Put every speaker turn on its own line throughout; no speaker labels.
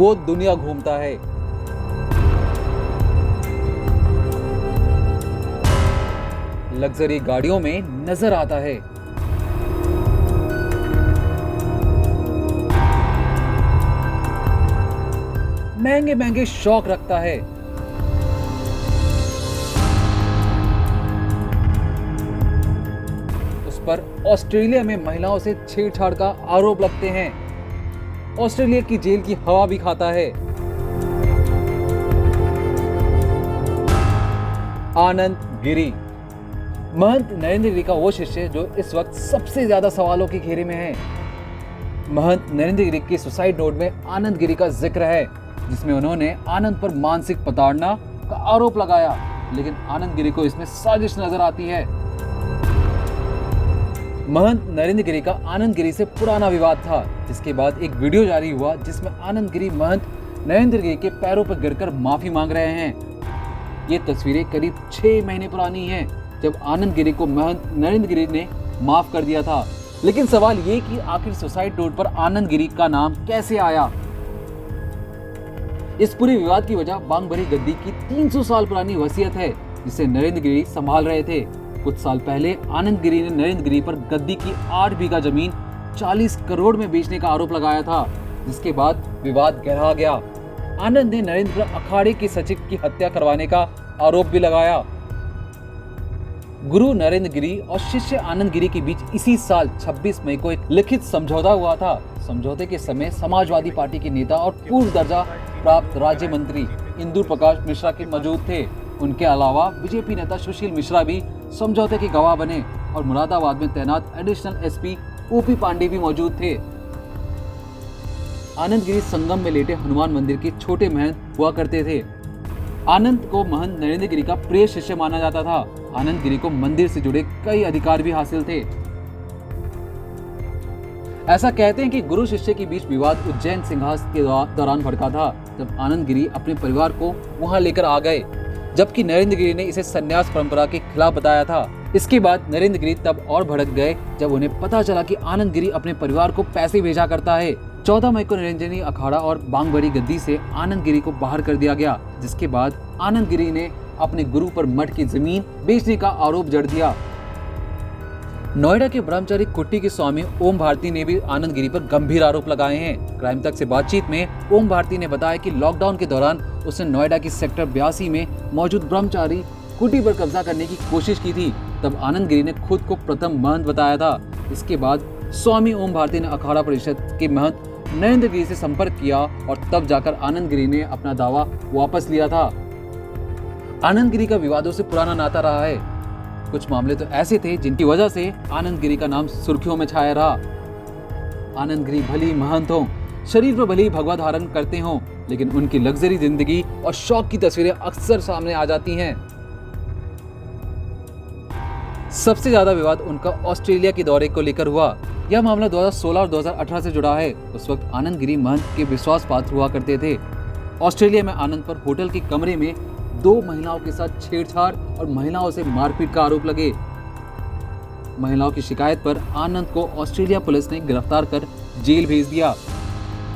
वो दुनिया घूमता है। लग्जरी गाड़ियों में नजर आता है। महंगे महंगे शौक रखता है। उस पर ऑस्ट्रेलिया में महिलाओं से छेड़छाड़ का आरोप लगते हैं। ऑस्ट्रेलिया की जेल की हवा भी खाता है। आनंद गिरी, महंत नरेंद्र गिरी का वो शिष्य जो इस वक्त सबसे ज्यादा सवालों के घेरे में है। महंत नरेंद्र गिरी की सुसाइड नोट में आनंद गिरी का जिक्र है, जिसमें उन्होंने आनंद पर मानसिक प्रताड़ना का आरोप लगाया, लेकिन आनंद गिरी को इसमें साजिश नजर आती है। महंत नरेंद्र गिरी का आनंद गिरी से पुराना विवाद था, जिसके बाद एक वीडियो जारी हुआ जिसमें आनंद गिरी महंत नरेंद्र गिरी के पैरों पर गिरकर माफी मांग रहे हैं। ये तस्वीरें करीब 6 महीने पुरानी हैं, जब आनंद गिरी को महंत नरेंद्र गिरी ने माफ कर दिया था। लेकिन सवाल ये कि आखिर सुसाइड नोट पर आनंद गिरी का नाम कैसे आया। इस पूरे विवाद की वजह बांगबरी गद्दी की 300 साल पुरानी वसीयत है, जिसे नरेंद्र गिरी संभाल रहे थे। कुछ साल पहले आनंद गिरी ने नरेंद्र गिरी पर गद्दी की 8 बीघा जमीन 40 करोड़ में बेचने का आरोप लगाया था, जिसके बाद विवाद गहरा गया। आनंद ने नरेंद्र पर अखाड़े के सचिव की हत्या करवाने का आरोप भी लगाया। गुरु नरेंद्र गिरी और शिष्य आनंद गिरी के बीच इसी साल 26 मई को एक लिखित समझौता हुआ था। समझौते के समय समाजवादी पार्टी के नेता और पूर्व दर्जा प्राप्त राज्य मंत्री इंदु प्रकाश मिश्रा के मौजूद थे। उनके अलावा बीजेपी नेता सुशील मिश्रा भी समझौते के गवाह बने और मुरादाबाद में तैनात एडिशनल एसपी ओपी पांडे भी मौजूद थे। आनंद गिरी संगम में लेटे हनुमान मंदिर के छोटे महंत हुआ करते थे। आनंद को महंत नरेंद्र गिरी का प्रिय शिष्य माना जाता था। आनंद गिरी को मंदिर से जुड़े कई अधिकार भी हासिल थे। ऐसा कहते हैं कि गुरु शिष्य के बीच विवाद उज्जैन सिंहासन के दौरान भड़का था, जब आनंद गिरी अपने परिवार को वहां लेकर आ गए, जबकि नरेंद्र गिरी ने इसे संन्यास परंपरा के खिलाफ बताया था। इसके बाद नरेंद्र गिरी तब और भड़क गए जब उन्हें पता चला कि आनंद गिरी अपने परिवार को पैसे भेजा करता है। 14 मई को निरंजनी अखाड़ा और बांगबड़ी गद्दी से आनंद गिरी को बाहर कर दिया गया, जिसके बाद आनंद गिरी ने अपने गुरु पर मठ की जमीन बेचने का आरोप जड़ दिया। नोएडा के ब्रह्मचारी कुट्टी के स्वामी ओम भारती ने भी आनंद गिरी पर गंभीर आरोप लगाए हैं। क्राइम तक से बातचीत में ओम भारती ने बताया कि लॉकडाउन के दौरान उसने नोएडा की सेक्टर 82 में मौजूद ब्रह्मचारी कुटी पर कब्जा करने की कोशिश की थी। तब आनंद गिरी ने खुद को प्रथम महंत बताया था। इसके बाद स्वामी ओम भारती ने अखाड़ा परिषद के महंत नरेंद्र गिरी से संपर्क किया और तब जाकर आनंद गिरी ने अपना दावा वापस लिया था। आनंद गिरी का विवादों से पुराना नाता रहा है। कुछ मामले तो ऐसे थे जिनकी वजह से आनंद गिरी का नाम सुर्खियों में छाया रहा। आनंद गिरी भले ही महंत हों, शरीर पर भले ही भगवा धारण करते हों, लेकिन उनकी लग्जरी जिंदगी और शौक की तस्वीरें अक्सर सामने आ जाती हैं। सबसे ज्यादा विवाद उनका ऑस्ट्रेलिया के दौरे को लेकर हुआ। यह मामला 2016 और 2018 से जुड़ा है। उस वक्त आनंद गिरी महंत के विश्वास पात्र हुआ करते थे। ऑस्ट्रेलिया में आनंद पर होटल के कमरे में 2 महिलाओं के साथ छेड़छाड़ और महिलाओं से मारपीट का आरोप लगे। महिलाओं की शिकायत पर आनंद को ऑस्ट्रेलिया पुलिस ने गिरफ्तार कर जेल भेज दिया।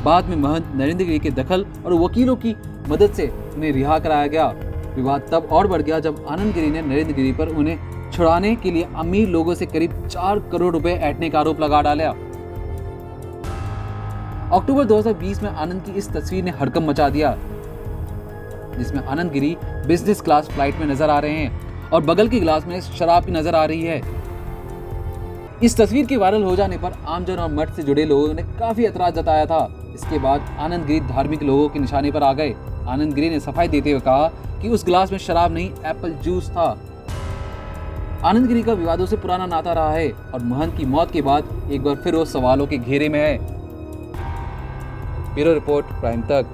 बाद में महंत नरेंद्र गिरी के दखल और वकीलों की मदद से उन्हें रिहा कराया गया। विवाद तब और बढ़ गया जब आनंद गिरी ने नरेंद्र गिरी पर उन्हें छुड़ाने के लिए अमीर लोगों से करीब 4 करोड़ रुपए ऐंठने का आरोप लगा डाला। अक्टूबर 2020 में आनंद की इस तस्वीर ने हड़कंप मचा दिया, जिसमें Anand Giri business class flight में नजर आ रहे हैं और बगल के गिलास में शराब की नजर आ रही है। इस तस्वीर के वायरल हो जाने पर आमजन और मठ से जुड़े लोगों ने काफी एतराज जताया था। इसके बाद आनंद गिरी धार्मिक लोगों के निशाने पर आ गए। आनंद गिरी ने सफाई देते हुए कहा कि उस गिलास में शराब नहीं, एप्पल जूस था। आनंद गिरी का विवादों से पुराना नाता रहा है और महंत की मौत के बाद एक बार फिर वो सवालों के घेरे में है। ब्यूरो रिपोर्ट, प्राइम तक।